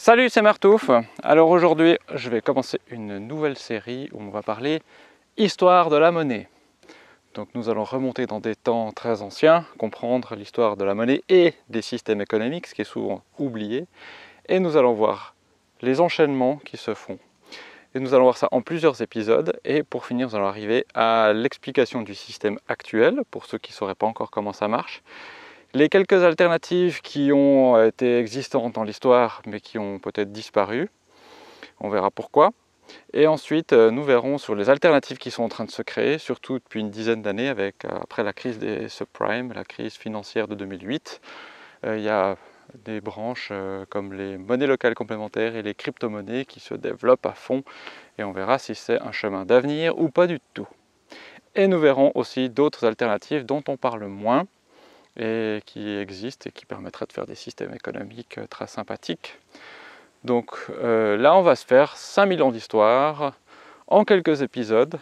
Salut, c'est Martouf. Alors aujourd'hui, je vais commencer une nouvelle série où on va parler histoire de la monnaie. Donc nous allons remonter dans des temps très anciens, comprendre l'histoire de la monnaie et des systèmes économiques, ce qui est souvent oublié. Et nous allons voir les enchaînements qui se font. Et nous allons voir ça en plusieurs épisodes. Et pour finir, nous allons arriver à l'explication du système actuel, pour ceux qui ne sauraient pas encore comment ça marche. Les quelques alternatives qui ont été existantes dans l'histoire, mais qui ont peut-être disparu. On verra pourquoi. Et ensuite, nous verrons sur les alternatives qui sont en train de se créer, surtout depuis une dizaine d'années, après la crise des subprimes, la crise financière de 2008. Il y a des branches comme les monnaies locales complémentaires et les crypto-monnaies qui se développent à fond. Et on verra si c'est un chemin d'avenir ou pas du tout. Et nous verrons aussi d'autres alternatives dont on parle moins, et qui existent et qui permettraient de faire des systèmes économiques très sympathiques. Donc là, on va se faire 5000 ans d'histoire en quelques épisodes,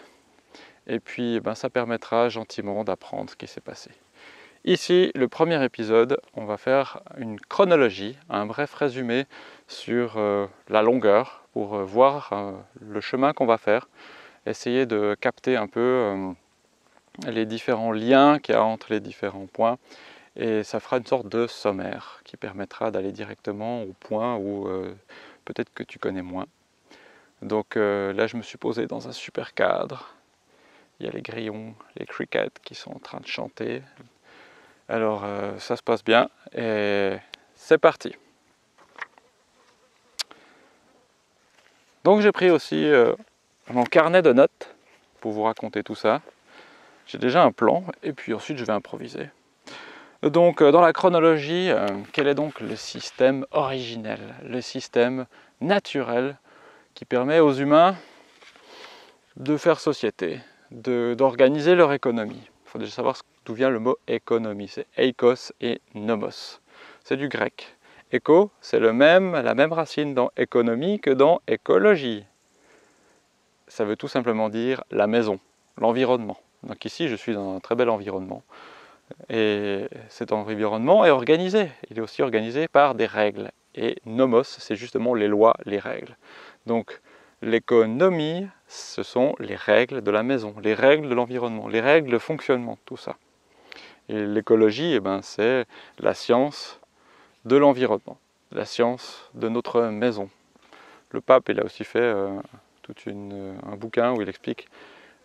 et puis ça permettra gentiment d'apprendre ce qui s'est passé. Ici, le premier épisode, on va faire une chronologie, un bref résumé sur la longueur, pour voir le chemin qu'on va faire, essayer de capter un peu les différents liens qu'il y a entre les différents points, et ça fera une sorte de sommaire qui permettra d'aller directement au point où peut-être que tu connais moins. Donc là, je me suis posé dans un super cadre. Il y a les grillons, les crickets qui sont en train de chanter. Alors ça se passe bien et c'est parti. Donc j'ai pris aussi mon carnet de notes pour vous raconter tout ça. J'ai déjà un plan et puis ensuite je vais improviser. Donc dans la chronologie, quel est donc le système originel, le système naturel qui permet aux humains de faire société, d'organiser leur économie. Il faut déjà savoir d'où vient le mot économie, c'est eikos et nomos. C'est du grec. Éco, c'est la même racine dans économie que dans écologie. Ça veut tout simplement dire la maison, l'environnement. Donc ici, je suis dans un très bel environnement. Et cet environnement est organisé. Il est aussi organisé par des règles. Et nomos, c'est justement les lois, les règles. Donc l'économie, ce sont les règles de la maison, les règles de l'environnement, les règles de fonctionnement, tout ça. Et l'écologie, c'est la science de l'environnement, la science de notre maison. Le pape, il a aussi fait un bouquin où il explique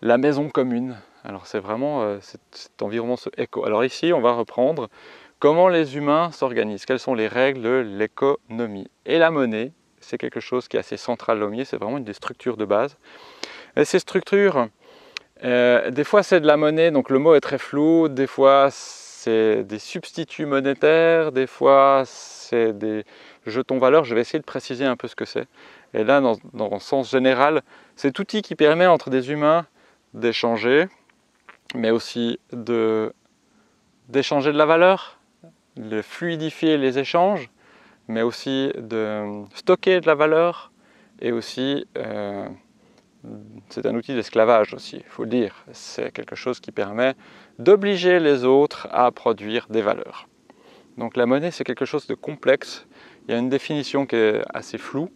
la maison commune. Alors c'est vraiment cet environnement, ce éco. Alors ici, on va reprendre comment les humains s'organisent, quelles sont les règles de l'économie. Et la monnaie, c'est quelque chose qui est assez central à l'homier, c'est vraiment une des structures de base. Et ces structures, des fois c'est de la monnaie, donc le mot est très flou, des fois c'est des substituts monétaires, des fois c'est des jetons valeurs, je vais essayer de préciser un peu ce que c'est. Et là, dans le sens général, c'est cet outil qui permet entre des humains d'échanger, mais aussi d'échanger de la valeur, de fluidifier les échanges, mais aussi de stocker de la valeur, et aussi c'est un outil d'esclavage aussi, il faut le dire. C'est quelque chose qui permet d'obliger les autres à produire des valeurs. Donc la monnaie, c'est quelque chose de complexe. Il y a une définition qui est assez floue.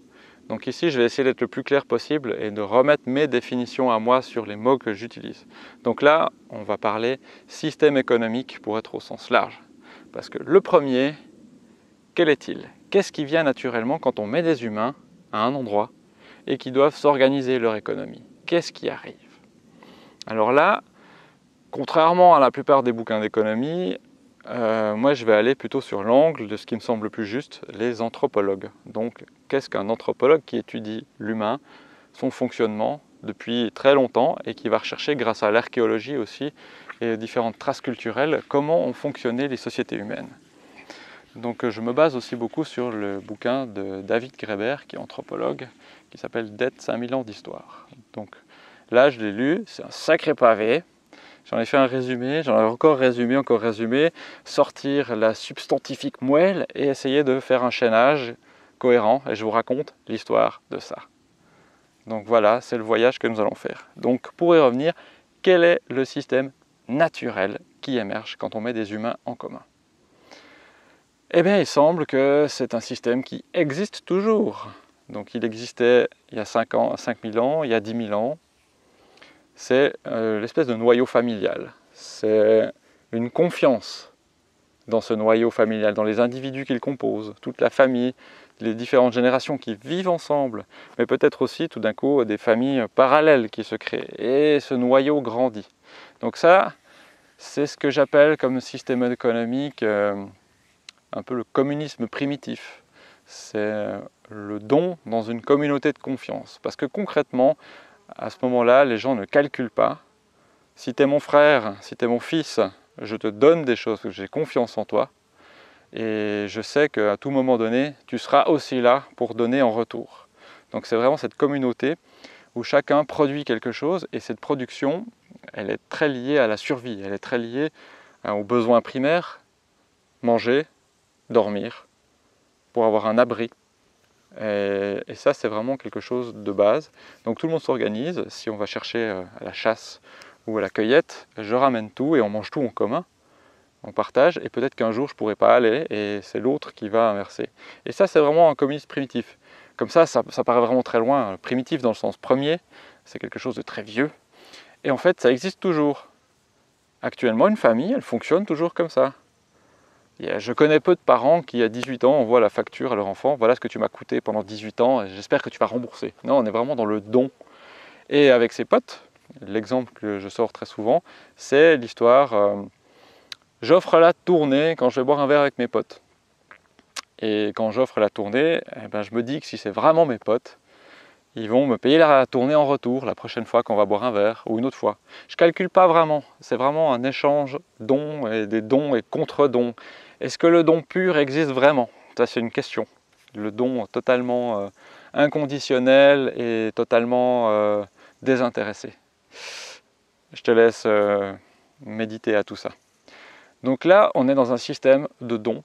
Donc ici, je vais essayer d'être le plus clair possible et de remettre mes définitions à moi sur les mots que j'utilise. Donc là, on va parler système économique pour être au sens large. Parce que le premier, quel est-il? Qu'est-ce qui vient naturellement quand on met des humains à un endroit et qui doivent s'organiser leur économie? Qu'est-ce qui arrive? Alors là, contrairement à la plupart des bouquins d'économie, moi je vais aller plutôt sur l'angle de ce qui me semble le plus juste, les anthropologues. Donc qu'est-ce qu'un anthropologue qui étudie l'humain, son fonctionnement depuis très longtemps et qui va rechercher grâce à l'archéologie aussi et différentes traces culturelles comment ont fonctionné les sociétés humaines. Donc je me base aussi beaucoup sur le bouquin de David Graeber qui est anthropologue qui s'appelle Dette 5000 ans d'histoire. Donc là je l'ai lu, c'est un sacré pavé. J'en ai fait un résumé, j'en ai encore résumé, sortir la substantifique moelle et essayer de faire un chaînage cohérent. Et je vous raconte l'histoire de ça. Donc voilà, c'est le voyage que nous allons faire. Donc pour y revenir, quel est le système naturel qui émerge quand on met des humains en commun? Eh bien, il semble que c'est un système qui existe toujours. Donc il existait il y a 5 ans, 5000 ans, il y a 10 000 ans. C'est l'espèce de noyau familial. C'est une confiance dans ce noyau familial, dans les individus qui le composent, toute la famille, les différentes générations qui vivent ensemble, mais peut-être aussi tout d'un coup des familles parallèles qui se créent. Et ce noyau grandit. Donc ça, c'est ce que j'appelle comme système économique un peu le communisme primitif. C'est le don dans une communauté de confiance. Parce que concrètement, à ce moment-là, les gens ne calculent pas. Si tu es mon frère, si tu es mon fils, je te donne des choses, parce que j'ai confiance en toi. Et je sais qu'à tout moment donné, tu seras aussi là pour donner en retour. Donc c'est vraiment cette communauté où chacun produit quelque chose, et cette production, elle est très liée à la survie, elle est très liée aux besoins primaires, manger, dormir, pour avoir un abri. Et ça, c'est vraiment quelque chose de base. Donc tout le monde s'organise. Si on va chercher à la chasse ou à la cueillette, je ramène tout et on mange tout en commun. On partage, et peut-être qu'un jour je ne pourrai pas aller et c'est l'autre qui va inverser. Et ça, c'est vraiment un communisme primitif. Comme ça paraît vraiment très loin. Primitif dans le sens premier, c'est quelque chose de très vieux. Et en fait, ça existe toujours. Actuellement, une famille, elle fonctionne toujours comme ça. Je connais peu de parents qui, à 18 ans, envoient la facture à leur enfant. Voilà ce que tu m'as coûté pendant 18 ans, et j'espère que tu vas rembourser. Non, on est vraiment dans le don. Et avec ses potes, l'exemple que je sors très souvent, c'est l'histoire j'offre la tournée quand je vais boire un verre avec mes potes. Et quand j'offre la tournée, eh ben, je me dis que si c'est vraiment mes potes, ils vont me payer la tournée en retour la prochaine fois qu'on va boire un verre ou une autre fois. Je ne calcule pas vraiment, c'est vraiment un échange dons et des dons et contre-dons. Est-ce que le don pur existe vraiment? Ça, c'est une question. Le don totalement inconditionnel et totalement désintéressé. Je te laisse méditer à tout ça. Donc là, on est dans un système de dons,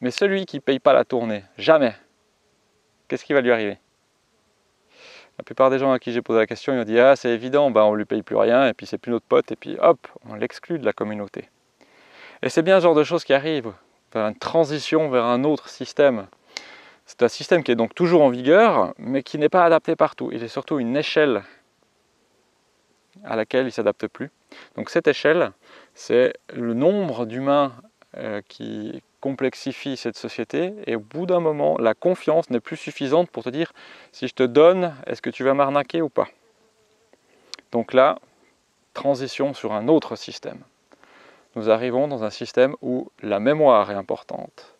mais celui qui ne paye pas la tournée, jamais, qu'est-ce qui va lui arriver? La plupart des gens à qui j'ai posé la question, ils ont dit « Ah, c'est évident, ben, on ne lui paye plus rien, et puis c'est plus notre pote, et puis hop, on l'exclut de la communauté. » Et c'est bien ce genre de choses qui arrivent, vers une transition vers un autre système. C'est un système qui est donc toujours en vigueur, mais qui n'est pas adapté partout. Il est surtout une échelle à laquelle il ne s'adapte plus. Donc cette échelle, c'est le nombre d'humains qui complexifie cette société, et au bout d'un moment, la confiance n'est plus suffisante pour te dire si je te donne, est-ce que tu vas m'arnaquer ou pas? Donc là, transition sur un autre système. Nous arrivons dans un système où la mémoire est importante.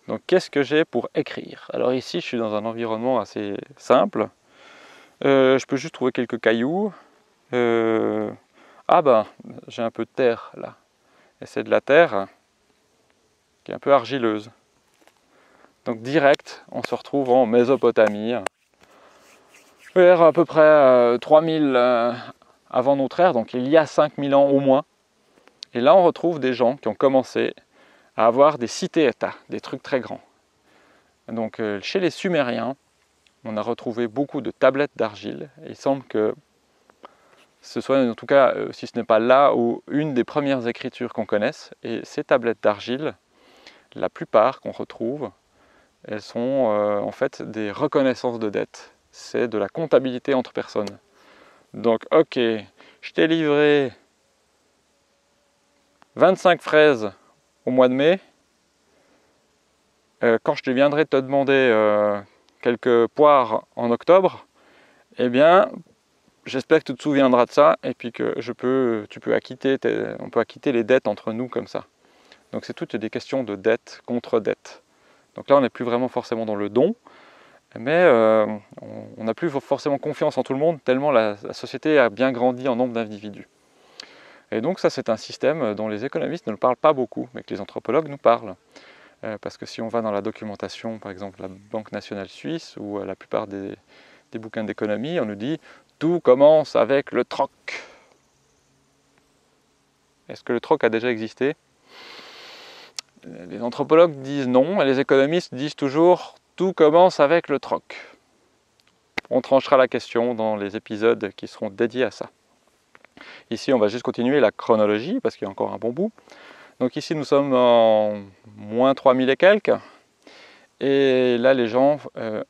Donc qu'est-ce que j'ai pour écrire? Alors ici, je suis dans un environnement assez simple. Je peux juste trouver quelques cailloux. Ah ben, j'ai un peu de terre là. Et c'est de la terre qui est un peu argileuse. Donc direct, on se retrouve en Mésopotamie, vers à peu près 3000 avant notre ère, donc il y a 5000 ans au moins. Et là, on retrouve des gens qui ont commencé à avoir des cités-États, des trucs très grands. Donc chez les Sumériens, on a retrouvé beaucoup de tablettes d'argile. Et il semble que ce soit, en tout cas, si ce n'est pas là, où une des premières écritures qu'on connaisse. Et ces tablettes d'argile, la plupart qu'on retrouve, elles sont en fait des reconnaissances de dettes. C'est de la comptabilité entre personnes. Donc, ok, je t'ai livré 25 fraises au mois de mai. Quand je viendrai te demander quelques poires en octobre, eh bien, j'espère que tu te souviendras de ça, et puis que on peut acquitter les dettes entre nous comme ça. Donc c'est toutes des questions de dette contre dette. Donc là, on n'est plus vraiment forcément dans le don, mais on n'a plus forcément confiance en tout le monde, tellement la société a bien grandi en nombre d'individus. Et donc ça, c'est un système dont les économistes ne parlent pas beaucoup, mais que les anthropologues nous parlent. Parce que si on va dans la documentation, par exemple la Banque nationale suisse, ou la plupart des bouquins d'économie, on nous dit « tout commence avec le troc ». Est-ce que le troc a déjà existé? Les anthropologues disent non, et les économistes disent toujours « tout commence avec le troc ». On tranchera la question dans les épisodes qui seront dédiés à ça. Ici, on va juste continuer la chronologie, parce qu'il y a encore un bon bout. Donc ici nous sommes en moins 3000 et quelques. Et là les gens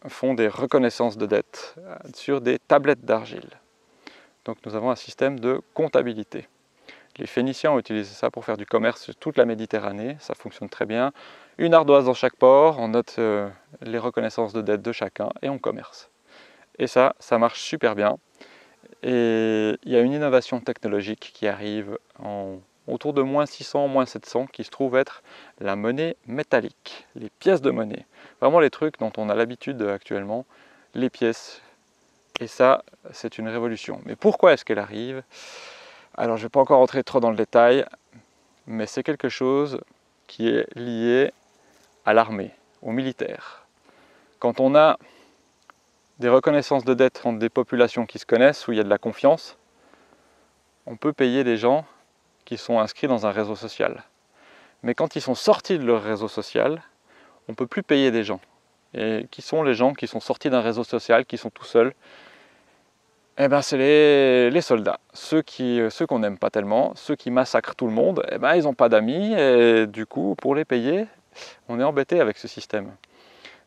font des reconnaissances de dettes sur des tablettes d'argile. Donc nous avons un système de comptabilité. Les Phéniciens ont utilisé ça pour faire du commerce sur toute la Méditerranée, ça fonctionne très bien. Une ardoise dans chaque port, on note les reconnaissances de dettes de chacun et on commerce. Et ça marche super bien. Et il y a une innovation technologique qui arrive autour de moins 600, moins 700, qui se trouve être la monnaie métallique, les pièces de monnaie. Vraiment les trucs dont on a l'habitude actuellement, les pièces. Et ça, c'est une révolution. Mais pourquoi est-ce qu'elle arrive? Alors je ne vais pas encore rentrer trop dans le détail, mais c'est quelque chose qui est lié à l'armée, aux militaires. Quand on a des reconnaissances de dettes entre des populations qui se connaissent, où il y a de la confiance, on peut payer des gens qui sont inscrits dans un réseau social. Mais quand ils sont sortis de leur réseau social, on ne peut plus payer des gens. Et qui sont les gens qui sont sortis d'un réseau social, qui sont tout seuls? Eh ben, c'est les soldats, ceux qu'on n'aime pas tellement, ceux qui massacrent tout le monde, eh ben, ils n'ont pas d'amis, et du coup, pour les payer, on est embêté avec ce système.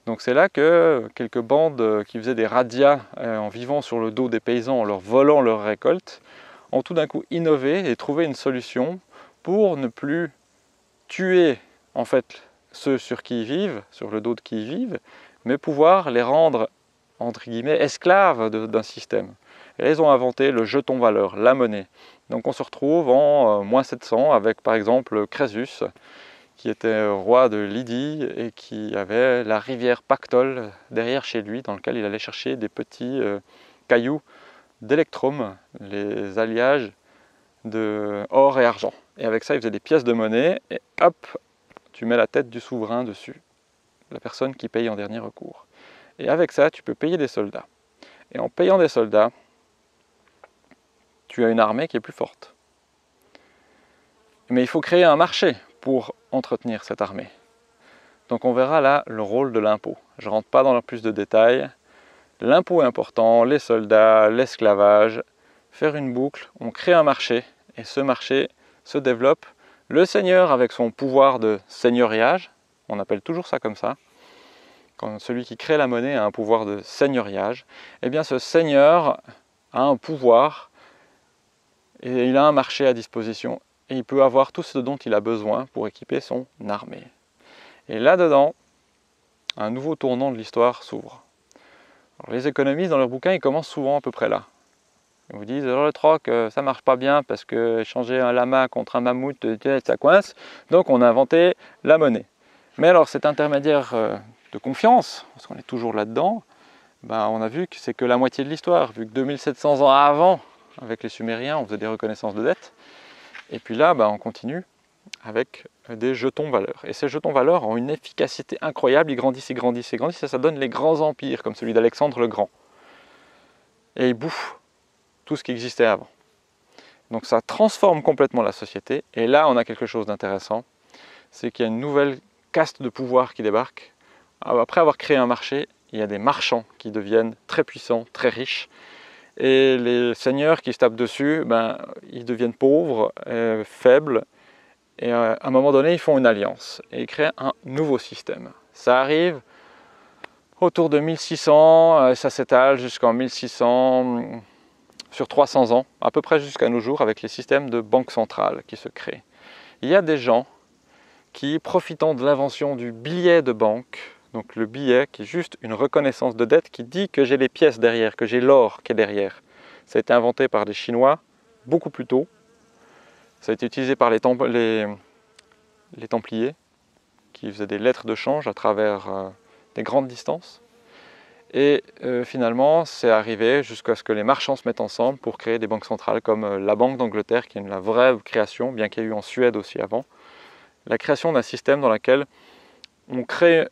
Donc c'est là que quelques bandes qui faisaient des razzias en vivant sur le dos des paysans, en leur volant leurs récoltes, ont tout d'un coup innové et trouvé une solution pour ne plus tuer en fait ceux sur qui ils vivent, sur le dos de qui ils vivent, mais pouvoir les rendre entre guillemets esclaves d'un système. Et ils ont inventé le jeton valeur, la monnaie. Donc on se retrouve en moins 700 avec par exemple Crésus, qui était roi de Lydie et qui avait la rivière Pactole derrière chez lui, dans lequel il allait chercher des petits cailloux d'électrum, les alliages de or et argent. Et avec ça, il faisait des pièces de monnaie et hop, tu mets la tête du souverain dessus, la personne qui paye en dernier recours. Et avec ça, tu peux payer des soldats. Et en payant des soldats, tu as une armée qui est plus forte. Mais il faut créer un marché pour entretenir cette armée. Donc on verra là le rôle de l'impôt. Je ne rentre pas dans plus de détails. L'impôt est important, les soldats, l'esclavage. Faire une boucle, on crée un marché et ce marché se développe. Le seigneur avec son pouvoir de seigneuriage, on appelle toujours ça comme ça, quand celui qui crée la monnaie a un pouvoir de seigneuriage, eh bien ce seigneur a un pouvoir et il a un marché à disposition et il peut avoir tout ce dont il a besoin pour équiper son armée. Et là-dedans, un nouveau tournant de l'histoire s'ouvre. Les économistes, dans leurs bouquins, ils commencent souvent à peu près là. Ils vous disent, le troc, ça marche pas bien parce que changer un lama contre un mammouth, ça coince. Donc on a inventé la monnaie. Mais alors cet intermédiaire de confiance, parce qu'on est toujours là-dedans, ben, on a vu que c'est que la moitié de l'histoire, vu que 2700 ans avant, avec les Sumériens, on faisait des reconnaissances de dettes. Et puis là, ben, on continue avec des jetons valeurs. Et ces jetons valeurs ont une efficacité incroyable, ils grandissent, ils grandissent, ils grandissent, et ça donne les grands empires, comme celui d'Alexandre le Grand. Et ils bouffent tout ce qui existait avant. Donc ça transforme complètement la société, et là on a quelque chose d'intéressant, c'est qu'il y a une nouvelle caste de pouvoir qui débarque. Après avoir créé un marché, il y a des marchands qui deviennent très puissants, très riches, et les seigneurs qui se tapent dessus, ben, ils deviennent pauvres, faibles, et à un moment donné, ils font une alliance et ils créent un nouveau système. Ça arrive autour de 1600, ça s'étale jusqu'en 1600, sur 300 ans, à peu près jusqu'à nos jours, avec les systèmes de banque centrale qui se créent. Il y a des gens qui, profitant de l'invention du billet de banque, donc le billet qui est juste une reconnaissance de dette qui dit que j'ai les pièces derrière, que j'ai l'or qui est derrière. Ça a été inventé par des Chinois beaucoup plus tôt. Ça a été utilisé par les Templiers qui faisaient des lettres de change à travers des grandes distances. Et finalement, c'est arrivé jusqu'à ce que les marchands se mettent ensemble pour créer des banques centrales comme la Banque d'Angleterre, qui est la vraie création, bien qu'il y ait eu en Suède aussi avant. La création d'un système dans lequel on crée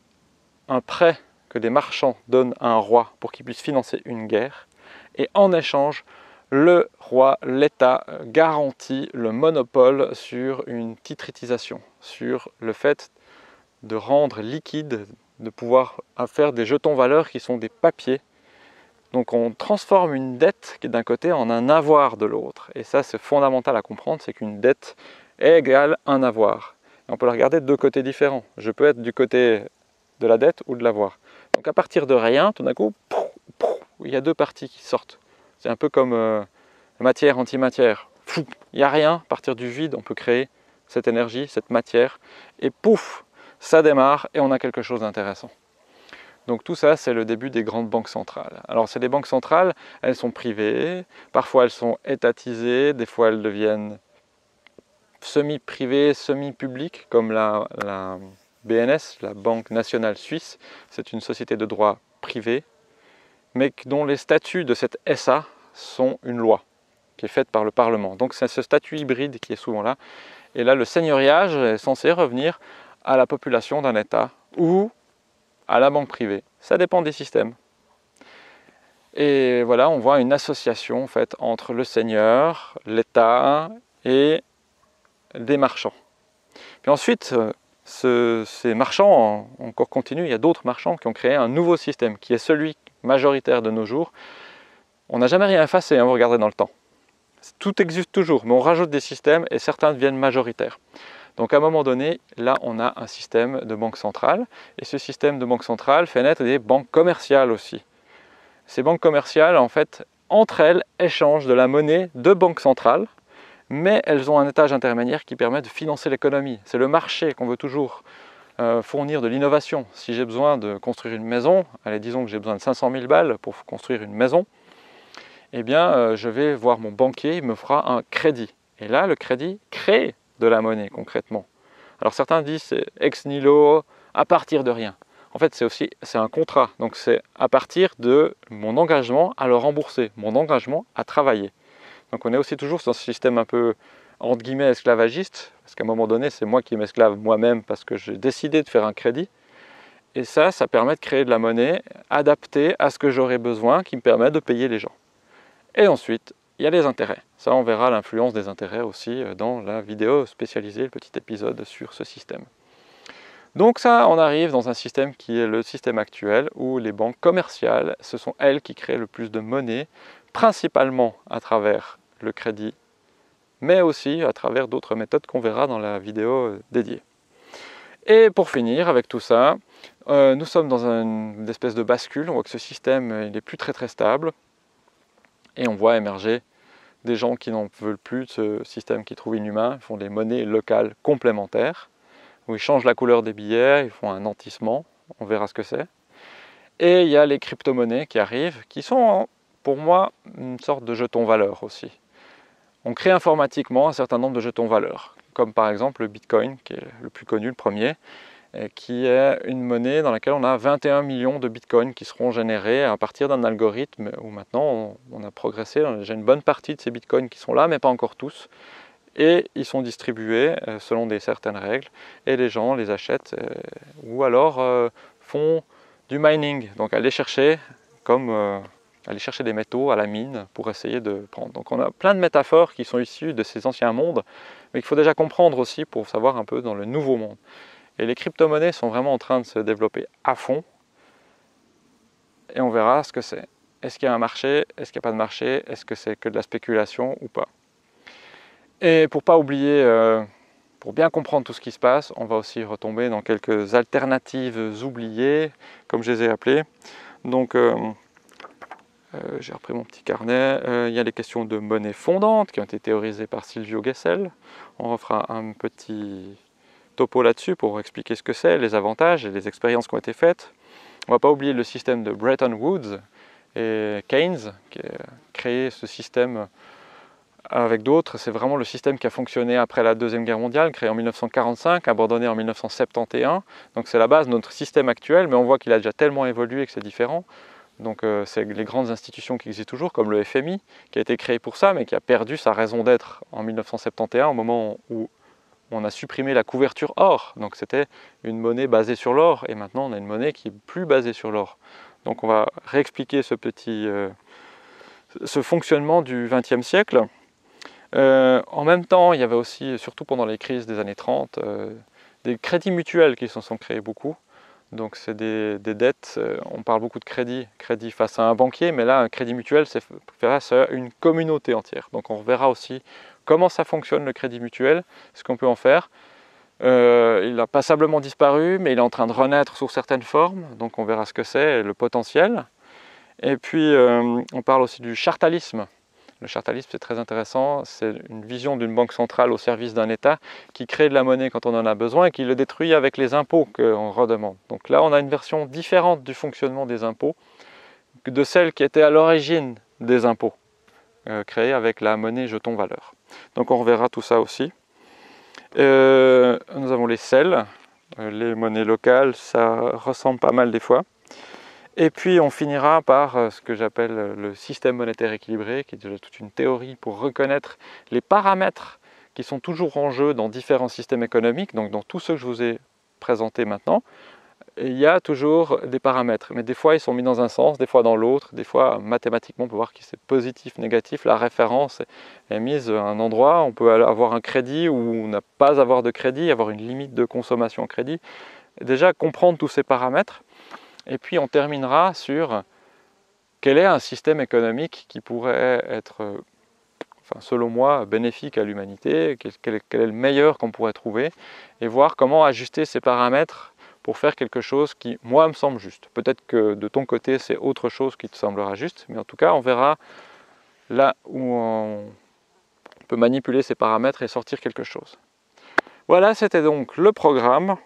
un prêt que des marchands donnent à un roi pour qu'il puisse financer une guerre. Et en échange, le roi, l'État, garantit le monopole sur une titrisation, sur le fait de rendre liquide, de pouvoir faire des jetons valeurs qui sont des papiers. Donc on transforme une dette qui est d'un côté en un avoir de l'autre. Et ça c'est fondamental à comprendre, c'est qu'une dette est égale un avoir. On peut le regarder de deux côtés différents. Je peux être du côté de la dette ou de l'avoir. Donc à partir de rien, tout d'un coup, il y a deux parties qui sortent. C'est un peu comme matière, antimatière. Il n'y a rien, à partir du vide, on peut créer cette énergie, cette matière, et pouf, ça démarre et on a quelque chose d'intéressant. Donc tout ça, c'est le début des grandes banques centrales. Alors c'est des banques centrales, elles sont privées, parfois elles sont étatisées, des fois elles deviennent semi-privées, semi-publiques, comme la BNS, la Banque nationale suisse. C'est une société de droit privé, mais dont les statuts de cette SA sont une loi qui est faite par le Parlement. Donc c'est ce statut hybride qui est souvent là. Et là, le seigneuriage est censé revenir à la population d'un État ou à la banque privée. Ça dépend des systèmes. Et voilà, on voit une association en fait, entre le seigneur, l'État et des marchands. Puis ensuite, ces marchands encore continuent. Il y a d'autres marchands qui ont créé un nouveau système qui est celui majoritaire de nos jours. On n'a jamais rien effacé, hein, vous regardez dans le temps. Tout existe toujours, mais on rajoute des systèmes et certains deviennent majoritaires. Donc à un moment donné, là on a un système de banque centrale et ce système de banque centrale fait naître des banques commerciales aussi. Ces banques commerciales, en fait, entre elles, échangent de la monnaie de banque centrale, mais elles ont un étage intermédiaire qui permet de financer l'économie. C'est le marché qu'on veut toujours fournir de l'innovation. Si j'ai besoin de construire une maison, allez disons que j'ai besoin de 500 000 balles pour construire une maison, eh bien je vais voir mon banquier, il me fera un crédit. Et là, le crédit crée de la monnaie concrètement. Alors certains disent c'est ex nihilo, à partir de rien. En fait, c'est un contrat. Donc c'est à partir de mon engagement à le rembourser, mon engagement à travailler. Donc on est aussi toujours dans ce système un peu entre guillemets esclavagiste, parce qu'à un moment donné, c'est moi qui m'esclave moi-même parce que j'ai décidé de faire un crédit. Et ça permet de créer de la monnaie adaptée à ce que j'aurais besoin, qui me permet de payer les gens. Et ensuite, il y a les intérêts. Ça, on verra l'influence des intérêts aussi dans la vidéo spécialisée, le petit épisode sur ce système. Donc ça, on arrive dans un système qui est le système actuel, où les banques commerciales, ce sont elles qui créent le plus de monnaie, principalement à travers le crédit, mais aussi à travers d'autres méthodes qu'on verra dans la vidéo dédiée. Et pour finir avec tout ça, nous sommes dans une espèce de bascule. On voit que ce système il n'est plus très stable. Et on voit émerger des gens qui n'en veulent plus de ce système qu'ils trouvent inhumain. Ils font des monnaies locales complémentaires, où ils changent la couleur des billets, ils font un nantissement, on verra ce que c'est. Et il y a les crypto-monnaies qui arrivent, qui sont pour moi une sorte de jeton valeur aussi. On crée informatiquement un certain nombre de jetons valeurs, comme par exemple le Bitcoin, qui est le plus connu, le premier, qui est une monnaie dans laquelle on a 21 millions de bitcoins qui seront générés à partir d'un algorithme où maintenant on a progressé, on a déjà une bonne partie de ces bitcoins qui sont là, mais pas encore tous. Et ils sont distribués selon certaines règles, et les gens les achètent ou alors font du mining, donc aller chercher des métaux à la mine pour essayer de prendre. Donc on a plein de métaphores qui sont issues de ces anciens mondes, mais qu'il faut déjà comprendre aussi pour savoir un peu dans le nouveau monde. Et les crypto-monnaies sont vraiment en train de se développer à fond. Et on verra ce que c'est. Est-ce qu'il y a un marché? Est-ce qu'il n'y a pas de marché? Est-ce que c'est que de la spéculation ou pas? Et pour pas oublier, pour bien comprendre tout ce qui se passe, on va aussi retomber dans quelques alternatives oubliées, comme je les ai appelées. Donc, j'ai repris mon petit carnet. Il y a les questions de monnaie fondante qui ont été théorisées par Silvio Gesell. On refera un petit topo là-dessus pour expliquer ce que c'est, les avantages et les expériences qui ont été faites. On ne va pas oublier le système de Bretton Woods et Keynes qui a créé ce système avec d'autres. C'est vraiment le système qui a fonctionné après la Deuxième Guerre mondiale, créé en 1945, abandonné en 1971. Donc c'est la base de notre système actuel, mais on voit qu'il a déjà tellement évolué que c'est différent. Donc c'est les grandes institutions qui existent toujours, comme le FMI, qui a été créé pour ça, mais qui a perdu sa raison d'être en 1971, au moment où on a supprimé la couverture or. Donc c'était une monnaie basée sur l'or, et maintenant on a une monnaie qui est plus basée sur l'or. Donc on va réexpliquer ce fonctionnement du XXe siècle. En même temps, il y avait aussi, surtout pendant les crises des années 30, des crédits mutuels qui se sont créés beaucoup. Donc c'est des dettes, on parle beaucoup de crédit face à un banquier, mais là un crédit mutuel c'est face à une communauté entière. Donc on verra aussi comment ça fonctionne le crédit mutuel, ce qu'on peut en faire. Il a passablement disparu, mais il est en train de renaître sous certaines formes, donc on verra ce que c'est, le potentiel. Et puis on parle aussi du chartalisme. Le chartalisme, c'est très intéressant, c'est une vision d'une banque centrale au service d'un État qui crée de la monnaie quand on en a besoin et qui le détruit avec les impôts qu'on redemande. Donc là, on a une version différente du fonctionnement des impôts de celle qui était à l'origine des impôts, créée avec la monnaie jeton valeur. Donc on reverra tout ça aussi. Nous avons les selles, les monnaies locales, ça ressemble pas mal des fois. Et puis on finira par ce que j'appelle le système monétaire équilibré, qui est déjà toute une théorie pour reconnaître les paramètres qui sont toujours en jeu dans différents systèmes économiques. Donc dans tout ce que je vous ai présenté maintenant, il y a toujours des paramètres, mais des fois ils sont mis dans un sens, des fois dans l'autre, des fois mathématiquement on peut voir que c'est positif, négatif, la référence est mise à un endroit, on peut avoir un crédit ou ne pas avoir de crédit, avoir une limite de consommation en crédit. Déjà comprendre tous ces paramètres, et puis on terminera sur quel est un système économique qui pourrait être, selon moi, bénéfique à l'humanité, quel est le meilleur qu'on pourrait trouver, et voir comment ajuster ces paramètres pour faire quelque chose qui, moi, me semble juste. Peut-être que de ton côté, c'est autre chose qui te semblera juste, mais en tout cas, on verra là où on peut manipuler ces paramètres et sortir quelque chose. Voilà, c'était donc le programme.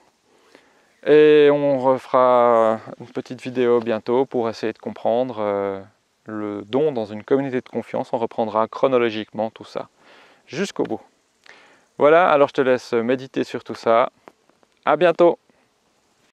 Et on refera une petite vidéo bientôt pour essayer de comprendre le don dans une communauté de confiance. On reprendra chronologiquement tout ça jusqu'au bout. Voilà, alors je te laisse méditer sur tout ça. À bientôt!